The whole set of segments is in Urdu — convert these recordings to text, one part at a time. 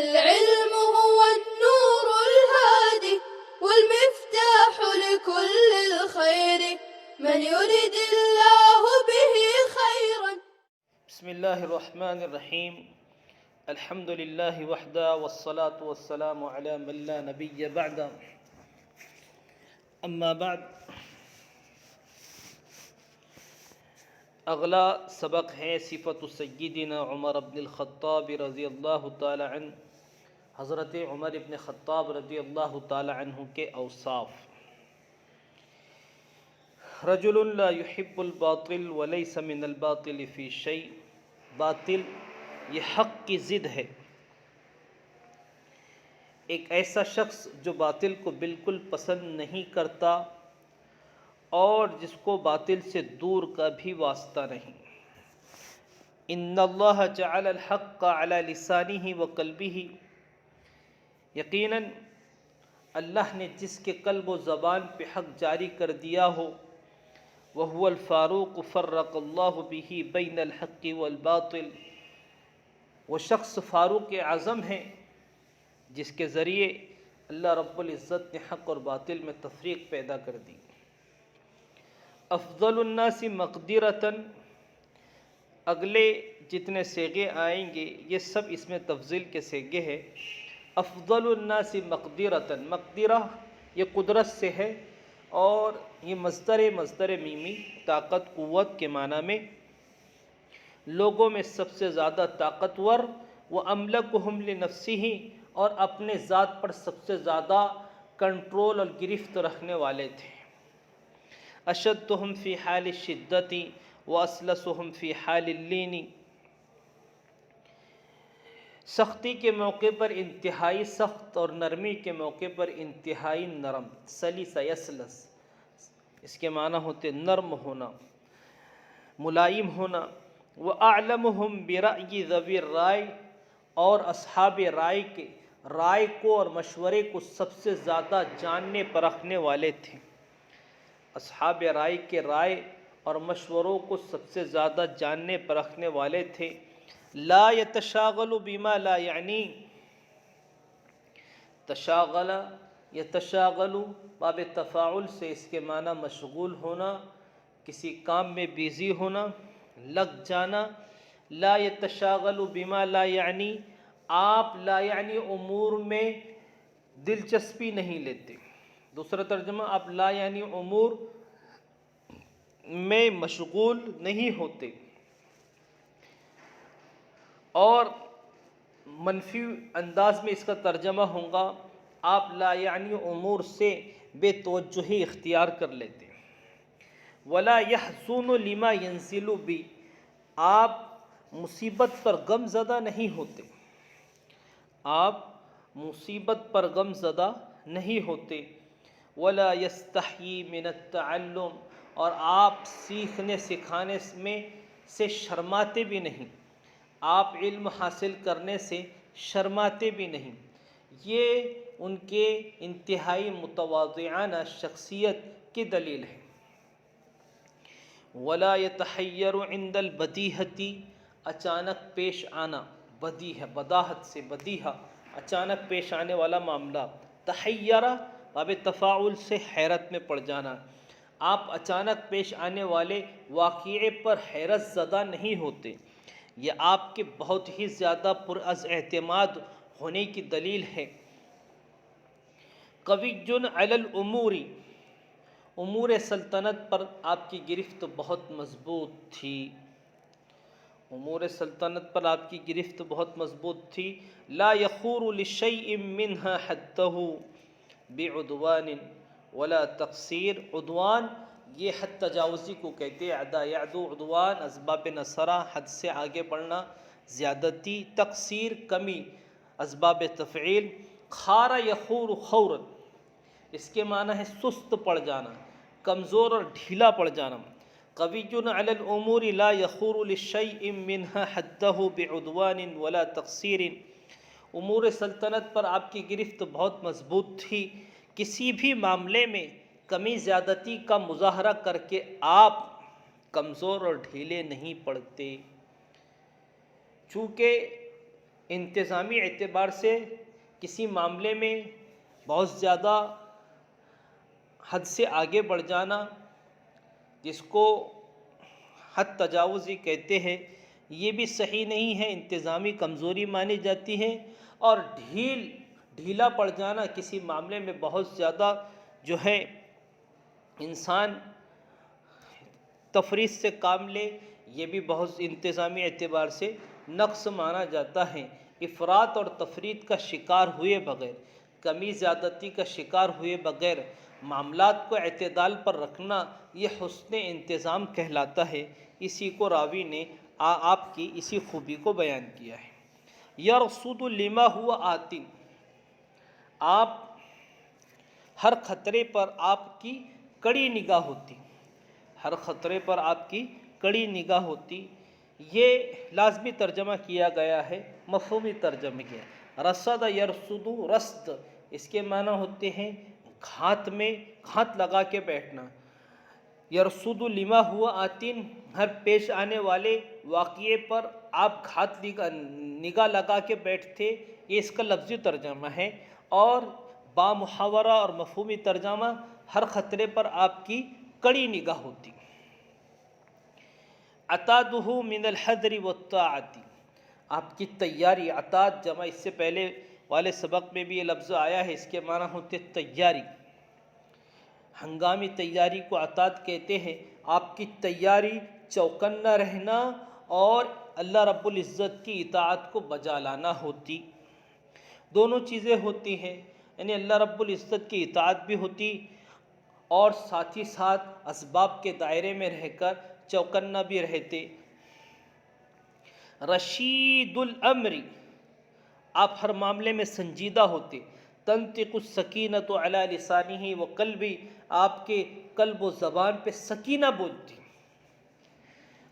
العلم هو النور الهادي والمفتاح لكل الخير من يرد الله به خيرا. بسم اللہ الرحمن الرحیم الحمد للہ وحدہ والصلاة والسلام علی من لا نبی بعد اما بعد. اگلا سبق ہے صفت سیدنا عمر بن الخطاب رضی اللہ تعالی عنہ، حضرت عمر بن خطاب رضی اللہ تعالی عنہ کے اوصاف. رجل لا يحب الباطل وليس من الباطل في شيء. باطل یہ حق کی ضد ہے. ایک ایسا شخص جو باطل کو بالکل پسند نہیں کرتا اور جس کو باطل سے دور کا بھی واسطہ نہیں. ان اللہ جعل الحق علی لسانہ وقلبہ. یقیناً اللہ نے جس کے قلب و زبان پہ حق جاری کر دیا ہو، وَهُوَ الْفَارُوقُ فَرَّقَ اللَّهُ بِهِ بَيْنَ الْحَقِّ وَالْبَاطِلِ. وہ شخص فاروق اعظم ہے جس کے ذریعے اللہ رب العزت نے حق اور باطل میں تفریق پیدا کر دی. افضل الناس مقدرتاً. اگلے جتنے صیغے آئیں گے یہ سب اس میں تفضیل کے صیغے ہیں. افضل الناس مقدرتاً. مقدرہ یہ قدرت سے ہے اور یہ مصدر میمی طاقت قوت کے معنی میں. لوگوں میں سب سے زیادہ طاقتور وہ املکہم لنفسہ، اور اپنے ذات پر سب سے زیادہ کنٹرول اور گرفت رکھنے والے تھے. اشدہم فی حال الشدۃ واسلسہم فی حال اللین. سختی کے موقع پر انتہائی سخت اور نرمی کے موقع پر انتہائی نرم. سلس یسلس اس کے معنی ہوتے نرم ہونا، ملائم ہونا. وَأَعْلَمُهُمْ بِرَأْيِ ذَوِي الرَّائِ. اور اصحاب رائے کو اور مشورے کو سب سے زیادہ جاننے پرکھنے والے تھے. اصحاب رائے کے رائے اور مشوروں کو سب سے زیادہ جاننے پرکھنے والے تھے. لا يتشاغل بما لا یعنی. تشاغل یتشاغل باب تفاعل سے اس کے معنی مشغول ہونا، کسی کام میں بیزی ہونا، لگ جانا. لا یتشاغل بما لا یعنی. آپ لا یعنی امور میں دلچسپی نہیں لیتے. دوسرا ترجمہ آپ لا یعنی امور میں مشغول نہیں ہوتے. اور منفی انداز میں اس کا ترجمہ ہوگا آپ لا یعنی امور سے بے توجہی اختیار کر لیتے. ولا یحزن لما ینزل بی. آپ مصیبت پر غم زدہ نہیں ہوتے. آپ مصیبت پر غم زدہ نہیں ہوتے. ولا یستحیی من التعلم. اور آپ سیکھنے سکھانے میں سے شرماتے بھی نہیں. آپ علم حاصل کرنے سے شرماتے بھی نہیں. یہ ان کے انتہائی متواضعانہ شخصیت کی دلیل ہے. ولا یتحیر عند البدیہۃ. اچانک پیش آنا. بدیہہ بداہت سے بدیہہ اچانک پیش آنے والا معاملہ. تحیرہ باب تفاعل سے حیرت میں پڑ جانا. آپ اچانک پیش آنے والے واقعے پر حیرت زدہ نہیں ہوتے. یہ آپ کے بہت ہی زیادہ پراز اعتماد ہونے کی دلیل ہے. قوی علی الامور. امور سلطنت پر آپ کی گرفت بہت مضبوط تھی. امور سلطنت پر آپ کی گرفت بہت مضبوط تھی. لا یخور لشیء منها حدہ بعدوان ولا تقصیر. عدوان یہ حد تجاوزی کو کہتے ہیں. عدا یعدو عدوان اسباب نصرہ حد سے آگے بڑھنا، زیادتی. تقصیر کمی اسباب تفعیل. خار یخور خورا اس کے معنی ہے سست پڑ جانا، کمزور اور ڈھیلا پڑ جانا. قوی علی الامور لا یخور لشیء منها حدہ بعدوان ولا تقصیر. امور سلطنت پر آپ کی گرفت بہت مضبوط تھی. کسی بھی معاملے میں کمی زیادتی کا مظاہرہ کر کے آپ کمزور اور ڈھیلے نہیں پڑتے. چونکہ انتظامی اعتبار سے کسی معاملے میں بہت زیادہ حد سے آگے بڑھ جانا، جس کو حد تجاوزی کہتے ہیں، یہ بھی صحیح نہیں ہے، انتظامی کمزوری مانی جاتی ہے۔ اور ڈھیلا پڑ جانا، کسی معاملے میں بہت زیادہ جو ہے انسان تفریط سے کام لے، یہ بھی بہت انتظامی اعتبار سے نقص مانا جاتا ہے۔ افراط اور تفریط کا شکار ہوئے بغیر، کمی زیادتی کا شکار ہوئے بغیر معاملات کو اعتدال پر رکھنا، یہ حسن انتظام کہلاتا ہے۔ اسی کو راوی نے آپ کی اسی خوبی کو بیان کیا ہے۔ یرصد لما ہوا آت، آپ ہر خطرے پر آپ کی کڑی نگاہ ہوتی، ہر خطرے پر آپ کی کڑی نگاہ ہوتی۔ یہ لازمی ترجمہ کیا گیا ہے، مفہومی ترجمہ کیا۔ رصد یرصد، رصد اس کے معنی ہوتے ہیں گھات لگا کے بیٹھنا۔ یرصد لما ہوا آت، ہر پیش آنے والے واقعے پر آپ نگاہ لگا کے بیٹھتے، یہ اس کا لفظی ترجمہ ہے۔ اور بامحاورہ اور مفہومی ترجمہ، ہر خطرے پر آپ کی کڑی نگاہ ہوتی۔ عتادہ من الحذر والطاعت، آپ کی تیاری، عتاد جمع، اس سے پہلے والے سبق میں بھی یہ لفظ آیا ہے، اس کے معنی ہوتے تیاری، ہنگامی تیاری کو عتاد کہتے ہیں۔ آپ کی تیاری، چوکنا رہنا اور اللہ رب العزت کی اطاعت کو بجا لانا ہوتی۔ دونوں چیزیں ہوتی ہیں، یعنی اللہ رب العزت کی اطاعت بھی ہوتی اور ساتھ ہی ساتھ اسباب کے دائرے میں رہ کر چوکنا بھی رہتے۔ رشید الامر، آپ ہر معاملے میں سنجیدہ ہوتے۔ تنطق السکینۃ علی لسانہ وقلبہ، آپ کے قلب و زبان پہ سکینہ بولتی،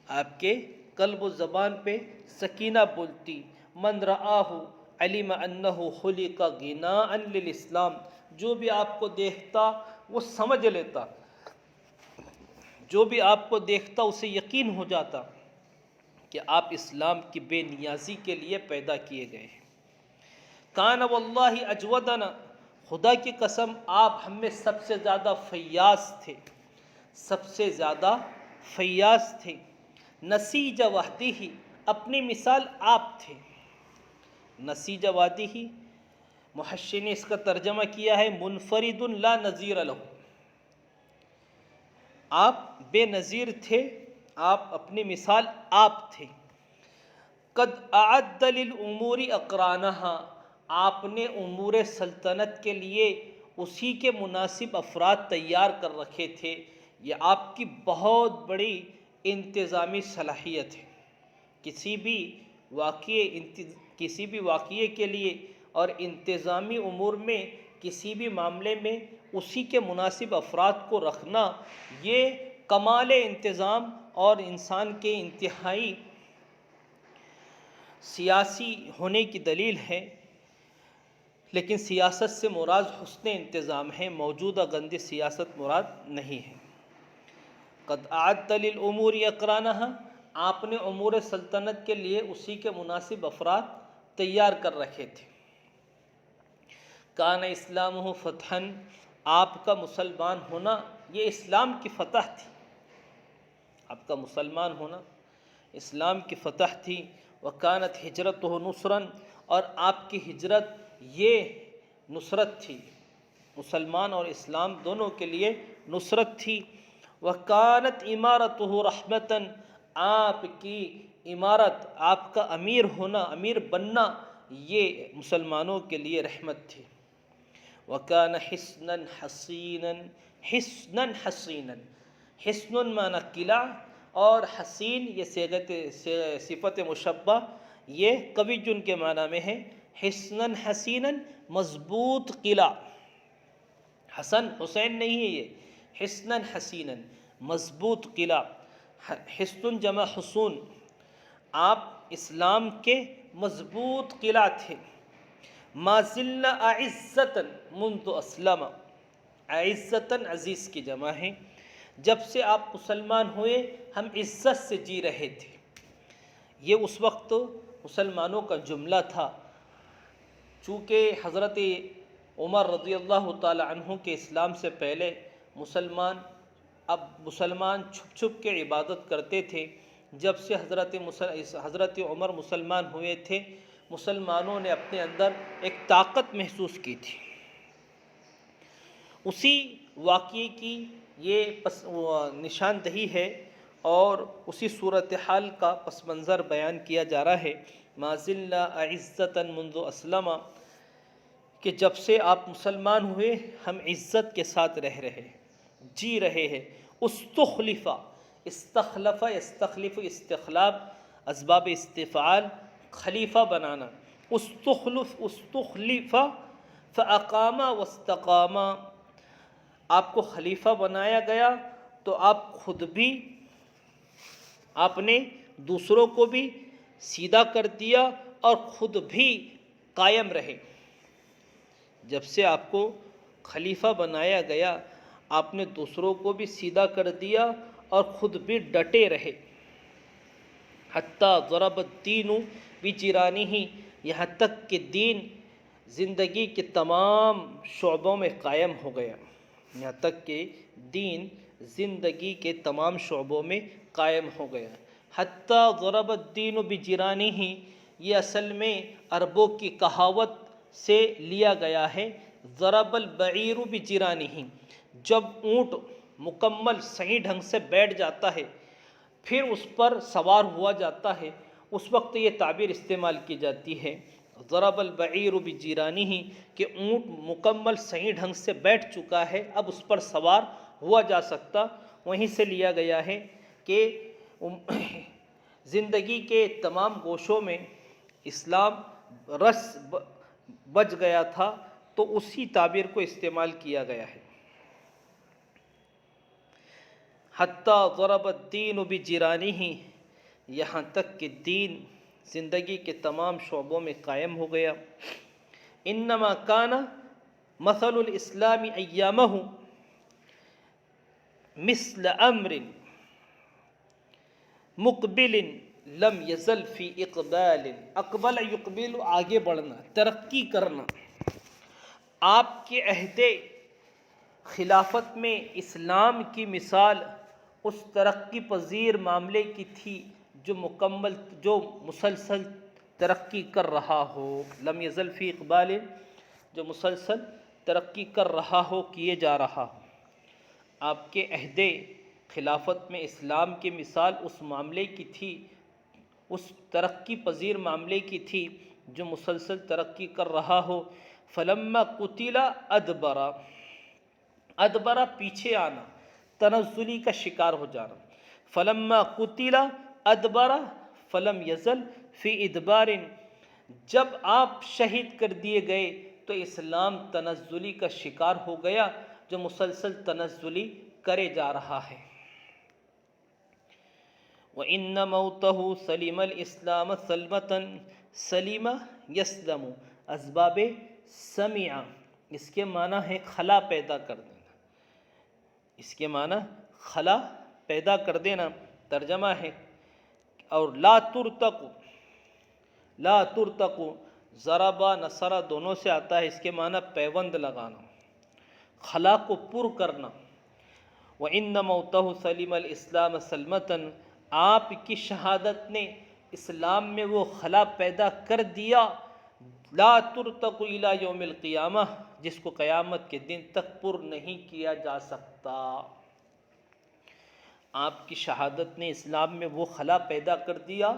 آپ کے قلب و زبان پہ سکینہ بولتی۔ من رآہ علم انہ خلق غناء للاسلام، جو بھی آپ کو دیکھتا وہ سمجھ لیتا، جو بھی آپ کو دیکھتا اسے یقین ہو جاتا کہ آپ اسلام کی بے نیازی کے لیے پیدا کیے گئے ہیں۔ کان واللہ اجودنا، خدا کی قسم آپ ہم میں سب سے زیادہ فیاض تھے، سب سے زیادہ فیاض تھے۔ نسیج وحدہ، اپنی مثال آپ تھے۔ نسیج وحدہ، محشی نے اس کا ترجمہ کیا ہے منفرد لا نظیر لہ، آپ بے نظیر تھے، آپ اپنی مثال آپ تھے۔ قد اعد للامور اقرانہا، آپ نے امور سلطنت کے لیے اسی کے مناسب افراد تیار کر رکھے تھے۔ یہ آپ کی بہت بڑی انتظامی صلاحیت ہے۔ کسی بھی واقعے کے لیے اور انتظامی امور میں، کسی بھی معاملے میں اسی کے مناسب افراد کو رکھنا، یہ کمال انتظام اور انسان کے انتہائی سیاسی ہونے کی دلیل ہے۔ لیکن سیاست سے مراد حسن انتظام ہے، موجودہ گندی سیاست مراد نہیں ہے۔ قد اعد للامور اقرانہا، آپ نے امور سلطنت کے لیے اسی کے مناسب افراد تیار کر رکھے تھے۔ کان اسلامہ فتحا، آپ کا مسلمان ہونا یہ اسلام کی فتح تھی، آپ کا مسلمان ہونا اسلام کی فتح تھی۔ وکانت ہجرتہ نصرا، اور آپ کی ہجرت یہ نصرت تھی، مسلمان اور اسلام دونوں کے لیے نصرت تھی۔ وکانت امارتہ رحمتا، آپ کی امارت، آپ کا امیر ہونا، امیر بننا، یہ مسلمانوں کے لیے رحمت تھی۔ وکان حصنا حصینا، حصنا حصینا، حصن معنی قلعہ اور حسین یہ صفت مشبہ، یہ قوی جن کے معنی میں ہے۔ حصنا حسینا، مضبوط قلعہ، حسن حسین نہیں ہے یہ، حصنا حسینا مضبوط قلعہ۔ حصن جمع حصون، آپ اسلام کے مضبوط قلعہ تھے۔ ما زلنا اعزتا منذ اسلم، اعزتا عزیز کی جمع ہے، جب سے آپ مسلمان ہوئے ہم عزت سے جی رہے تھے۔ یہ اس وقت مسلمانوں کا جملہ تھا، چونکہ حضرت عمر رضی اللہ تعالی عنہ کے اسلام سے پہلے مسلمان چھپ چھپ کے عبادت کرتے تھے. جب سے حضرت عمر مسلمان ہوئے تھے، مسلمانوں نے اپنے اندر ایک طاقت محسوس کی تھی. اسی واقعے کی یہ نشاندہی ہے اور اسی صورتحال کا پس منظر بیان کیا جا رہا ہے. ما زلنا عزتا منذ اسلم، کہ جب سے آپ مسلمان ہوئے ہم عزت کے ساتھ رہ رہے، جی رہے ہیں. استخلف یستخلف استخلاف، اسباب استفعال، خلیفہ بنانا. استخلف فاقام واستقام، آپ کو خلیفہ بنایا گیا تو آپ خود بھی، آپ نے دوسروں کو بھی سیدھا کر دیا اور خود بھی قائم رہے. جب سے آپ کو خلیفہ بنایا گیا آپ نے دوسروں کو بھی سیدھا کر دیا اور خود بھی ڈٹے رہے. حتیٰ ضرب الدین بجرانہ، یہاں تک کہ دین زندگی کے تمام شعبوں میں قائم ہو گیا. یہاں تک کہ دین زندگی کے تمام شعبوں میں قائم ہو گیا. حتیٰ ضرب الدین بجرانہ، یہ اصل میں عربوں کی کہاوت سے لیا گیا ہے. ضرب البعیر بجرانہ، جب اونٹ مکمل صحیح ڈھنگ سے بیٹھ جاتا ہے پھر اس پر سوار ہوا جاتا ہے، اس وقت یہ تعبیر استعمال کی جاتی ہے. ضرب البعیر بجرانہ، کہ اونٹ مکمل صحیح ڈھنگ سے بیٹھ چکا ہے، اب اس پر سوار ہوا جا سکتا. وہیں سے لیا گیا ہے کہ زندگی کے تمام گوشوں میں اسلام رس بچ گیا تھا تو اسی تعبیر کو استعمال کیا گیا ہے. حتیٰ ضرب الدین بجرانہ، یہاں تک کہ دین زندگی کے تمام شعبوں میں قائم ہو گیا. انما کان مثل الاسلام ایامہ مثل امر مقبل لم یزل فی اقبال. اقبل یقبل، آگے بڑھنا، ترقی کرنا. آپ کے عہد خلافت میں اسلام کی مثال اس ترقی پذیر معاملے کی تھی جو مسلسل ترقی کر رہا ہو. لم یزل فی اقبال، جو مسلسل ترقی کر رہا ہو، کیے جا رہا ہو. آپ کے عہد خلافت میں اسلام کی مثال اس معاملے کی تھی، اس ترقی پذیر معاملے کی تھی جو مسلسل ترقی کر رہا ہو. فلما قتل ادبرا، ادبرا پیچھے آنا، تنزلی کا شکار ہو جانا. فلما قتل ادبرا فلم یزل فی ادبار، جب آپ شہید کر دیے گئے تو اسلام تنزلی کا شکار ہو گیا جو مسلسل تنزلی کرے جا رہا ہے. وَإِنَّ مَوْتَهُ سَلِمَ الْإِسْلَامَ سَلْمَةً سَلِمَ يَسْلَمُ، اسباب سمع، اس کے معنی ہے خلا پیدا کر دینا. اس کے معنی خلا پیدا کر دینا ترجمہ ہے. اور لا ترتقو، لا ترتقو ضربہ نصرہ دونوں سے آتا ہے، اس کے معنی پیوند لگانا، خلا کو پر کرنا. وَإِنَّ مَوْتَهُ سَلِمَ الْإِسْلَامَ سَلْمَةً، آپ کی شہادت نے اسلام میں وہ خلا پیدا کر دیا. لا ترتق الی یوم القیامہ، جس کو قیامت کے دن تک پر نہیں کیا جا سکتا. آپ کی شہادت نے اسلام میں وہ خلا پیدا کر دیا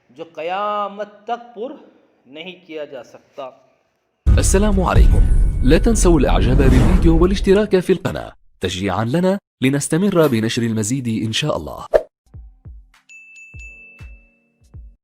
جو قیامت تک پر نہیں کیا جا سکتا. السلام عليكم، لا تنسوا الاعجاب بالفيديو والاشتراك في القناة تشجيعا لنا لنستمر بنشر المزيد إن شاء الله.